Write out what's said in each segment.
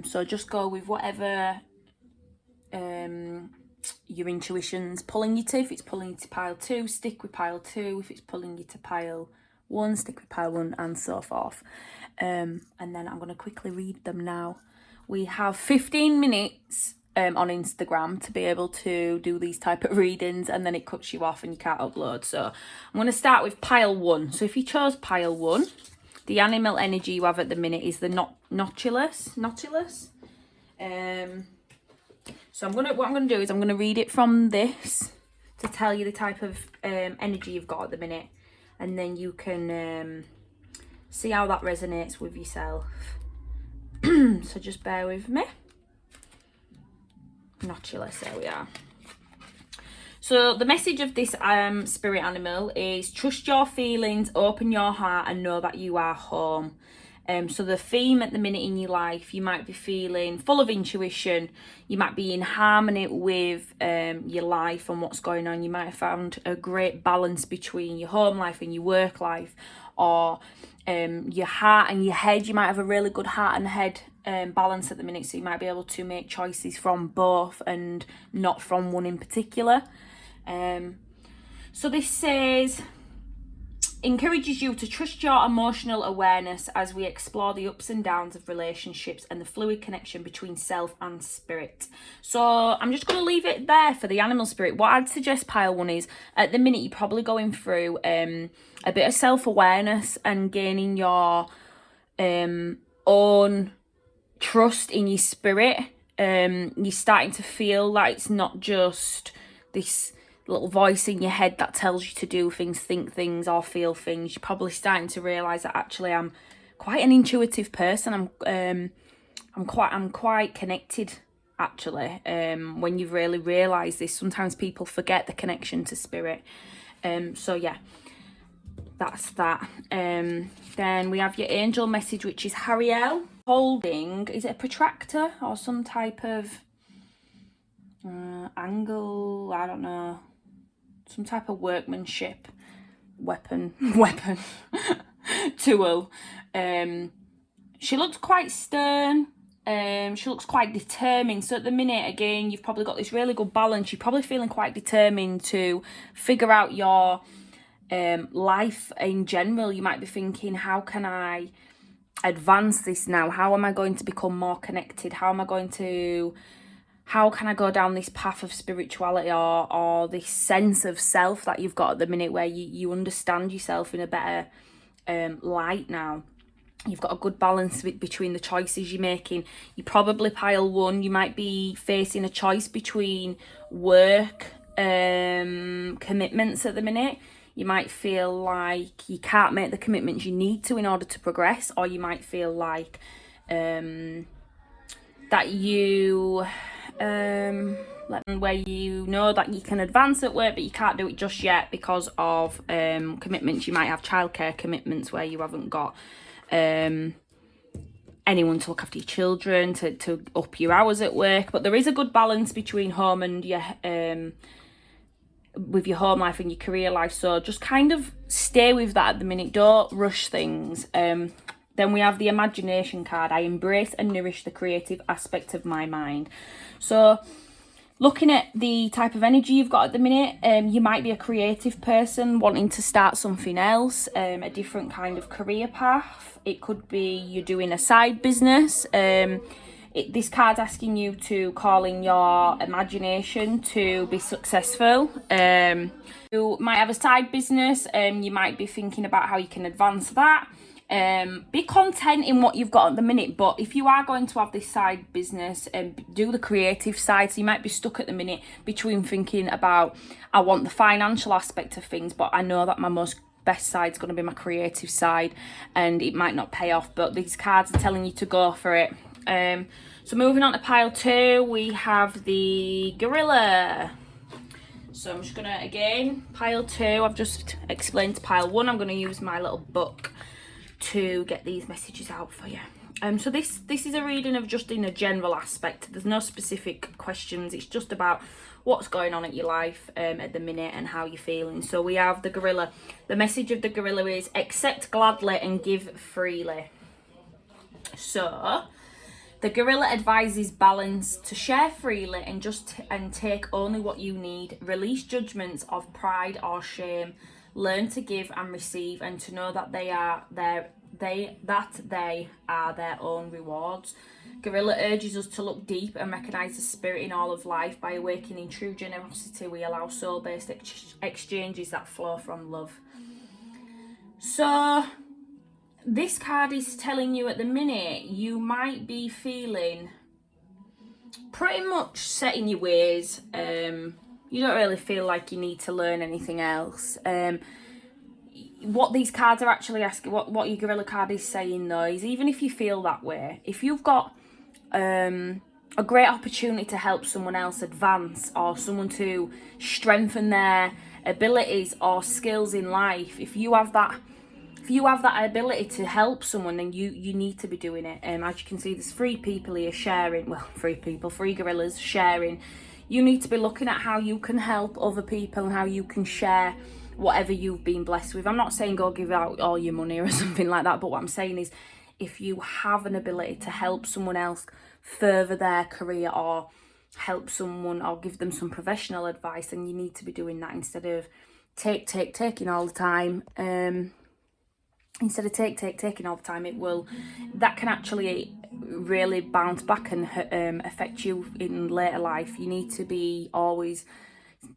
So just go with whatever your intuition's pulling you to. If it's pulling you to pile 2, stick with pile 2. If it's pulling you to pile 1, stick with pile 1, and so forth. And then I'm going to quickly read them now. We have 15 minutes on Instagram to be able to do these type of readings, and then it cuts you off and you can't upload. So I'm going to start with pile 1. So if you chose pile 1, the animal energy you have at the minute is the Nautilus. So what I'm going to do is I'm going to read it from this to tell you the type of energy you've got at the minute, and then you can see how that resonates with yourself. So just bear with me. Nautilus, there we are. So the message of this spirit animal is trust your feelings, open your heart, and know that you are home. So the theme at the minute in your life, you might be feeling full of intuition. You might be in harmony with your life and what's going on. You might have found a great balance between your home life and your work life, or your heart and your head. You might have a really good heart and head balance at the minute, so you might be able to make choices from both and not from one in particular. So this says, encourages you to trust your emotional awareness as we explore the ups and downs of relationships and the fluid connection between self and spirit. So I'm just going to leave it there for the animal spirit. What I'd suggest pile 1 is, at the minute you're probably going through a bit of self-awareness and gaining your own trust in your spirit. You're starting to feel like it's not just this little voice in your head that tells you to do things, think things, or feel things. You're probably starting to realise that actually I'm quite an intuitive person. I'm quite connected, actually. When you've really realised this, sometimes people forget the connection to spirit. So yeah, that's that. Then we have your angel message, which is Hariel holding, is it a protractor or some type of angle? I don't know. Some type of workmanship weapon tool. She looks quite stern. She looks quite determined. So at the minute, again, you've probably got this really good balance. You're probably feeling quite determined to figure out your life in general. You might be thinking, how can I advance this now? How am I going to become more connected? How can I go down this path of spirituality, or this sense of self that you've got at the minute, where you understand yourself in a better light now? You've got a good balance between the choices you're making. You probably pile 1, you might be facing a choice between work commitments at the minute. You might feel like you can't make the commitments you need to in order to progress, or you might feel like that you where you know that you can advance at work, but you can't do it just yet because of commitments. You might have childcare commitments where you haven't got anyone to look after your children, to up your hours at work. But there is a good balance between home and your with your home life and your career life. So just kind of stay with that at the minute. Don't rush things. Then we have the imagination card. I embrace and nourish the creative aspect of my mind. So looking at the type of energy you've got at the minute, you might be a creative person wanting to start something else, a different kind of career path. It could be you're doing a side business. This card's asking you to call in your imagination to be successful. You might have a side business, you might be thinking about how you can advance that. Be content in what you've got at the minute, but if you are going to have this side business, do the creative side. So you might be stuck at the minute between thinking about, I want the financial aspect of things, but I know that my best side's going to be my creative side, and it might not pay off, but these cards are telling you to go for it. So moving on to pile 2, we have the gorilla. So I'm just gonna, again, pile 2, I've just explained to pile 1. I'm gonna use my little book to get these messages out for you. So this is a reading of just in a general aspect. There's no specific questions. It's just about what's going on at your life at the minute and how you're feeling. So we have the gorilla. The message of the gorilla is accept gladly and give freely. So The gorilla advises balance, to share freely and take only what you need. Release judgments of pride or shame. Learn to give and receive, and to know that they are their own rewards. Gorilla urges us to look deep and recognise the spirit in all of life. By awakening true generosity, we allow soul-based exchanges that flow from love. So this card is telling you at the minute you might be feeling pretty much set in your ways. You don't really feel like you need to learn anything else. What these cards are actually asking, what your gorilla card is saying though, is even if you feel that way, if you've got a great opportunity to help someone else advance, or someone to strengthen their abilities or skills in life, if you have that ability to help someone, then you need to be doing it. As you can see, there's 3 people here sharing, well, 3 gorillas sharing. You need to be looking at how you can help other people and how you can share whatever you've been blessed with. I'm not saying go give out all your money or something like that, but what I'm saying is, if you have an ability to help someone else further their career, or help someone or give them some professional advice, then you need to be doing that instead of taking all the time. Instead of taking all the time, that can actually really bounce back and affect you in later life. You need to be always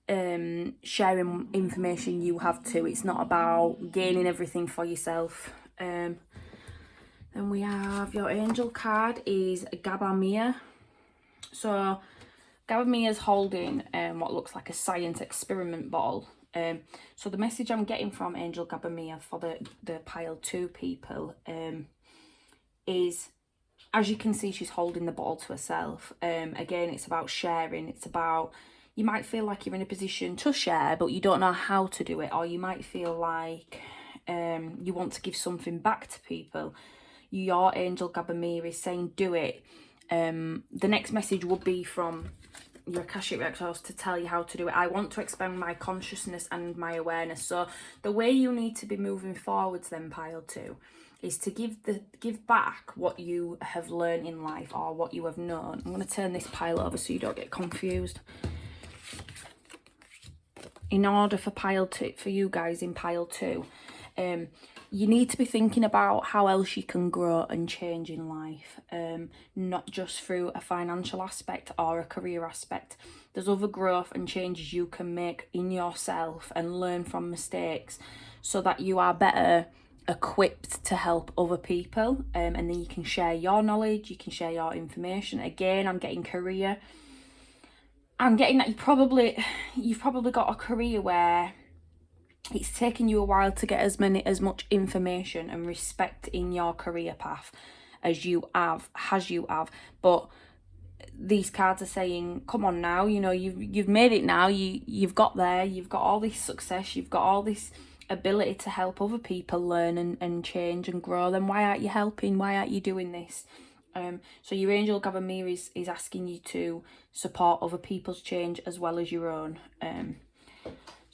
sharing information you have too. It's not about gaining everything for yourself. Then we have your angel card is Gabamia. So Gabamia's holding what looks like a science experiment ball. So the message I'm getting from Angel Gabamia for the pile 2 people is, as you can see, she's holding the ball to herself. Again, it's about sharing. It's about, you might feel like you're in a position to share, but you don't know how to do it. Or you might feel like you want to give something back to people. Your Angel Gabamia is saying do it. The next message would be from your Akashic Records to tell you how to do it. I want to expand my consciousness and my awareness. So the way you need to be moving forwards then, pile 2, is to give back what you have learned in life, or what you have known. I'm going to turn this pile over so you don't get confused. In order for pile 2, for you guys in pile 2, you need to be thinking about how else you can grow and change in life, not just through a financial aspect or a career aspect. There's other growth and changes you can make in yourself and learn from mistakes, so that you are better equipped to help other people, and then you can share your knowledge, you can share your information. Again, I'm getting career. I'm getting that you've probably got a career where it's taken you a while to get as much information and respect in your career path as you have. But these cards are saying, come on now, you know, you've made it now, you've got there, you've got all this success, you've got all this ability to help other people learn and change and grow. Then why aren't you helping? Why aren't you doing this? So your Angel Gabamir is asking you to support other people's change as well as your own.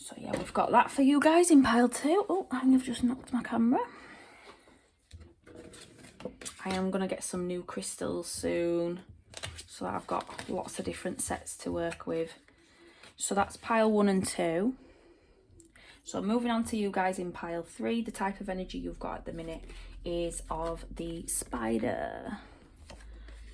So yeah, we've got that for you guys in pile 2. Oh, I've just knocked my camera. I am going to get some new crystals soon, so I've got lots of different sets to work with. So that's pile 1 and 2. So moving on to you guys in pile 3, the type of energy you've got at the minute is of the spider.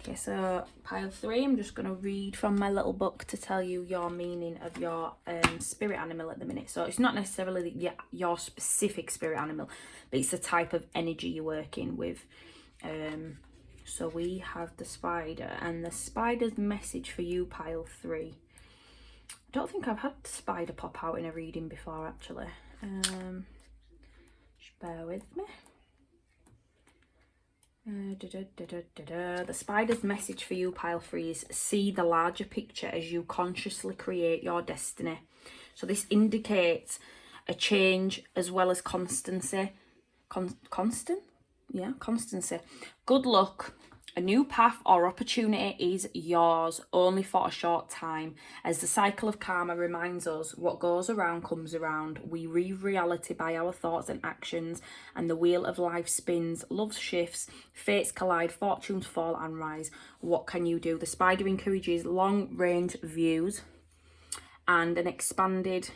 Okay, so pile 3, I'm just going to read from my little book to tell you your meaning of your spirit animal at the minute. So it's not necessarily your specific spirit animal, but it's the type of energy you're working with. So we have the spider, and the spider's message for you, pile 3. I don't think I've had the spider pop out in a reading before, actually. Just bear with me. The spider's message for you, pile 3, is see the larger picture as you consciously create your destiny. So this indicates a change as well as constancy. Constancy. Good luck A new path or opportunity is yours, only for a short time. As the cycle of karma reminds us, what goes around comes around. We weave reality by our thoughts and actions, and the wheel of life spins. Love shifts, fates collide, fortunes fall and rise. What can you do? The spider encourages long-range views and an expanded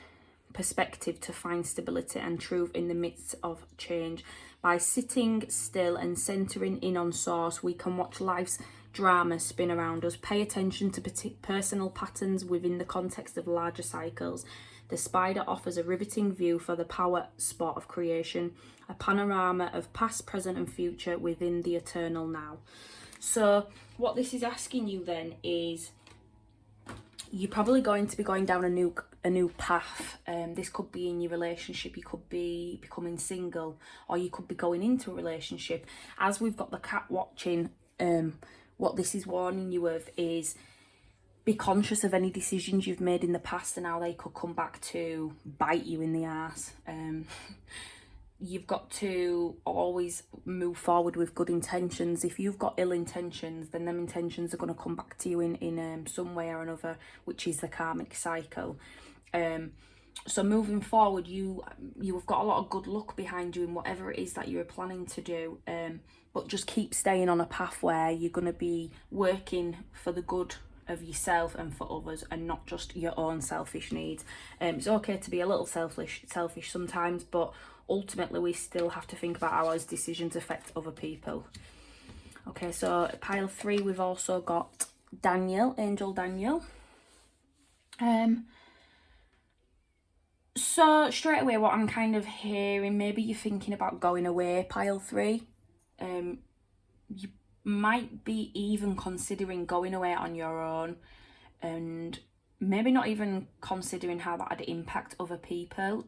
perspective to find stability and truth in the midst of change. By sitting still and centering in on source, we can watch life's drama spin around us, pay attention to personal patterns within the context of larger cycles. The spider offers a riveting view for the power spot of creation, a panorama of past, present and future within the eternal now. So what this is asking you then is, you're probably going to be going down a new path. This could be in your relationship, you could be becoming single, or you could be going into a relationship. As we've got the cat watching, what this is warning you of is, be conscious of any decisions you've made in the past and how they could come back to bite you in the arse. You've got to always move forward with good intentions. If you've got ill intentions, then them intentions are going to come back to you in some way or another, which is the karmic cycle. So moving forward, you've got a lot of good luck behind you in whatever it is that you're planning to do. But just keep staying on a path where you're going to be working for the good of yourself and for others, and not just your own selfish needs. It's okay to be a little selfish sometimes, but ultimately we still have to think about how our decisions affect other people. Okay, so pile 3, we've also got Daniel, Angel Daniel. So straight away, what I'm kind of hearing, maybe you're thinking about going away, pile 3. You might be even considering going away on your own, and maybe not even considering how that would impact other people.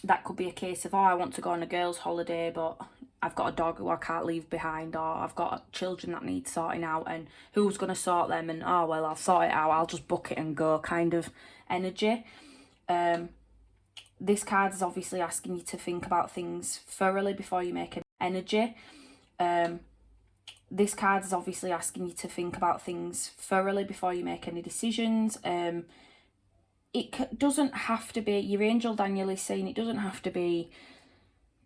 That could be a case of, oh, I want to go on a girls' holiday, but I've got a dog who I can't leave behind, or I've got children that need sorting out, and who's going to sort them, and oh, well, I'll sort it out, I'll just book it and go kind of energy. This card is obviously asking you to think about things thoroughly before you make an energy. This card is obviously asking you to think about things thoroughly before you make any decisions. It doesn't have to be, your angel Daniel is saying, it doesn't have to be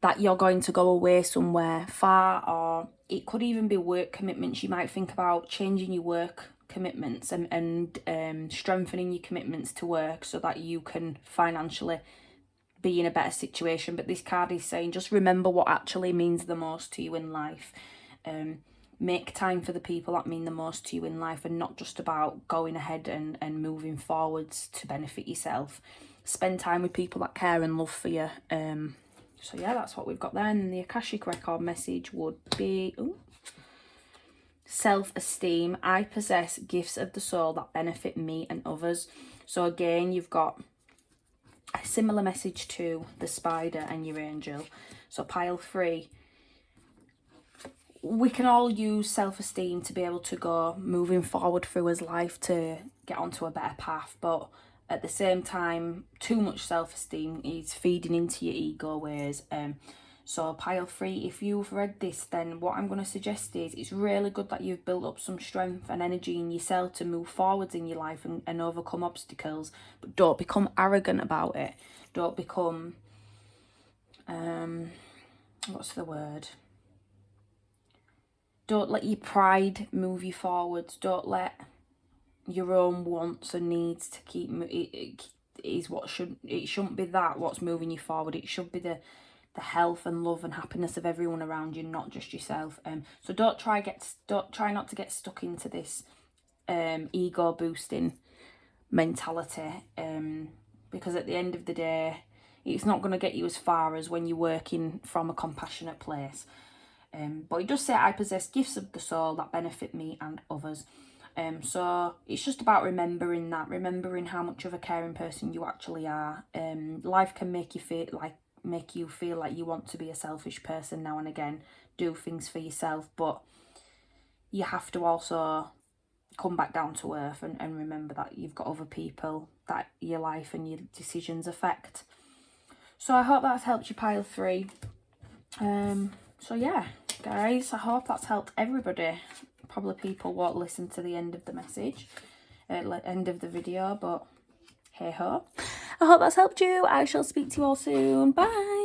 that you're going to go away somewhere far, or it could even be work commitments. You might think about changing your work commitments and strengthening your commitments to work so that you can financially be in a better situation. But this card is saying, just remember what actually means the most to you in life. Make time for the people that mean the most to you in life, and not just about going ahead and moving forwards to benefit yourself. Spend time with people that care and love for you. So yeah, that's what we've got there. And the Akashic record message would be self-esteem. I possess gifts of the soul that benefit me and others. So again, you've got a similar message to the spider and your angel. So pile 3, we can all use self-esteem to be able to go moving forward through as life to get onto a better path, but at the same time, too much self-esteem is feeding into your ego ways. So pile 3, if you've read this, then what I'm going to suggest is, it's really good that you've built up some strength and energy in yourself to move forwards in your life and overcome obstacles, but don't become arrogant about it. Don't become, what's the word? Don't let your pride move you forwards. Don't let your own wants and needs to keep it shouldn't be that what's moving you forward. It should be the health and love and happiness of everyone around you, not just yourself. So don't try not to get stuck into this ego boosting mentality, because at the end of the day, it's not going to get you as far as when you're working from a compassionate place. But it does say, I possess gifts of the soul that benefit me and others. So it's just about remembering how much of a caring person you actually are. Life can make you feel like you want to be a selfish person now and again, do things for yourself, but you have to also come back down to earth and remember that you've got other people that your life and your decisions affect. So I hope that's helped you, pile 3. So yeah, guys. I hope that's helped everybody. Probably people won't listen to the end of the message, end of the video, but hey ho. I hope that's helped you. I shall speak to you all soon. Bye.